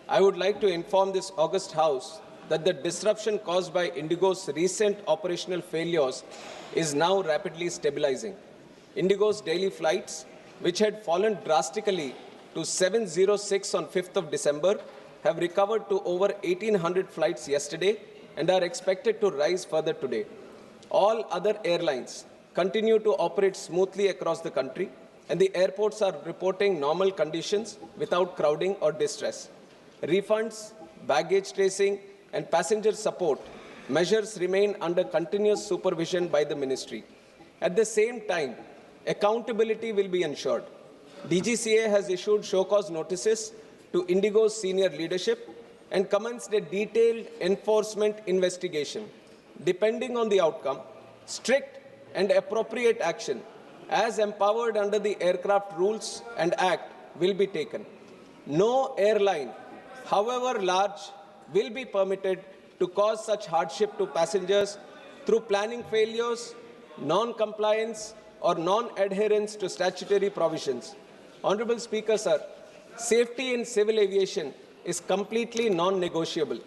I would like to inform this august House that the disruption caused by IndiGo's recent operational failures is now rapidly stabilizing. IndiGo's daily flights, which had fallen drastically to 706 on 5th of December, have recovered to over 1,800 flights yesterday and are expected to rise further today. All other airlines continue to operate smoothly across the country, and the airports are reporting normal conditions without crowding or distress. Refunds, baggage tracing, and passenger support measures remain under continuous supervision by the ministry. At the same time, accountability will be ensured. DGCA has issued show-cause notices to IndiGo's senior leadership and commenced a detailed enforcement investigation. Depending on the outcome, strict and appropriate action, as empowered under the Aircraft Rules and Act, will be taken. No airline, however large, will be permitted to cause such hardship to passengers through planning failures, non-compliance, or non-adherence to statutory provisions. Honorable Speaker, sir, safety in civil aviation is completely non-negotiable.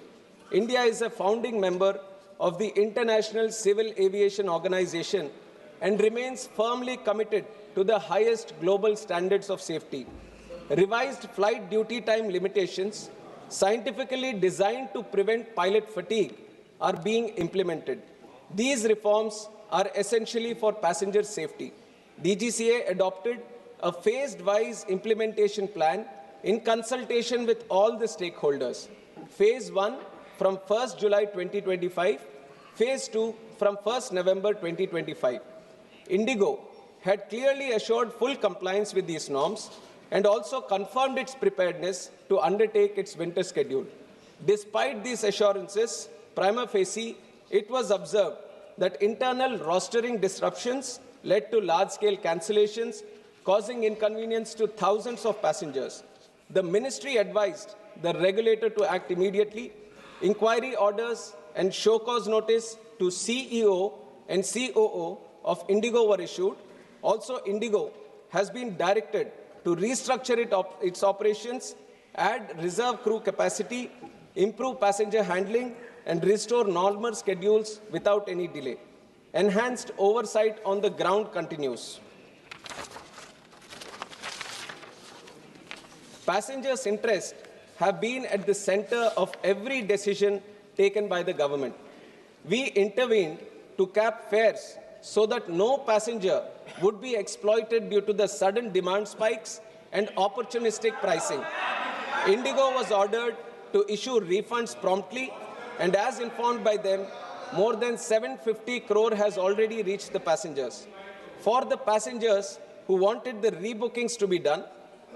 India is a founding member of the International Civil Aviation Organization and remains firmly committed to the highest global standards of safety. Revised flight duty time limitations, scientifically designed to prevent pilot fatigue, are being implemented. These reforms are essentially for passenger safety. DGCA adopted a phased-wise implementation plan in consultation with all the stakeholders. Phase 1 from 1st July 2025, Phase 2 from 1st November 2025. IndiGo had clearly assured full compliance with these norms and also confirmed its preparedness to undertake its winter schedule. Despite these assurances, prima facie, it was observed that internal rostering disruptions led to large-scale cancellations, causing inconvenience to thousands of passengers. The ministry advised the regulator to act immediately. Inquiry orders and show-cause notice to CEO and COO of IndiGo were issued. Also, IndiGo has been directed to restructure its operations, add reserve crew capacity, improve passenger handling, and restore normal schedules without any delay. Enhanced oversight on the ground continues. Passengers' interests have been at the center of every decision taken by the government. We intervened to cap fares so that no passenger would be exploited due to the sudden demand spikes and opportunistic pricing. IndiGo was ordered to issue refunds promptly, and as informed by them, more than 750 crore has already reached the passengers. For the passengers who wanted the rebookings to be done,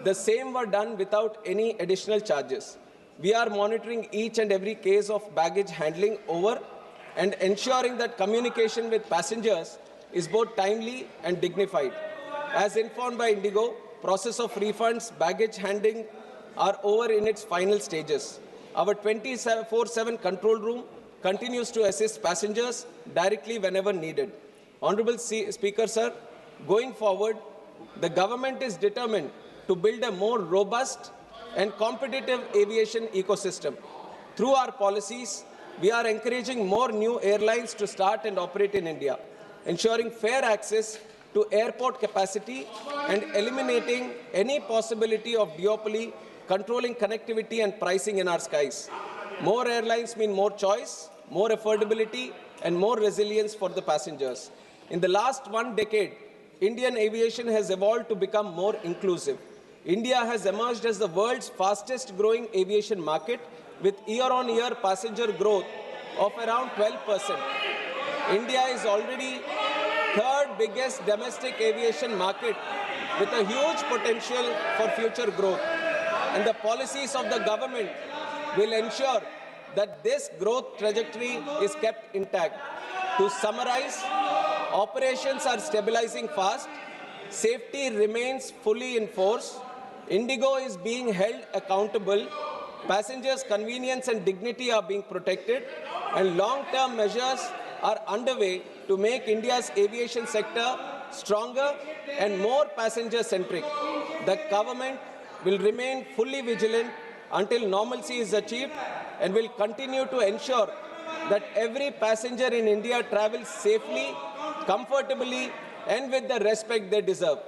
the same were done without any additional charges. We are monitoring each and every case of baggage handling over and ensuring that communication with passengers is both timely and dignified. As informed by IndiGo, process of refunds, baggage handling are over in its final stages. Our 24/7 control room continues to assist passengers directly whenever needed. Honorable Speaker, sir, going forward, the government is determined to build a more robust and competitive aviation ecosystem. Through our policies, we are encouraging more new airlines to start and operate in India, ensuring fair access to airport capacity and eliminating any possibility of duopoly, controlling connectivity and pricing in our skies. More airlines mean more choice, more affordability, and more resilience for the passengers. In the last 1 decade, Indian aviation has evolved to become more inclusive. India has emerged as the world's fastest growing aviation market with year-on-year passenger growth of around 12%. India is already third biggest domestic aviation market with a huge potential for future growth. And the policies of the government will ensure that this growth trajectory is kept intact. To summarize, operations are stabilizing fast, safety remains fully in force, IndiGo is being held accountable, passengers' convenience and dignity are being protected, and long-term measures are underway to make India's aviation sector stronger and more passenger-centric. The government will remain fully vigilant until normalcy is achieved and will continue to ensure that every passenger in India travels safely, comfortably, and with the respect they deserve.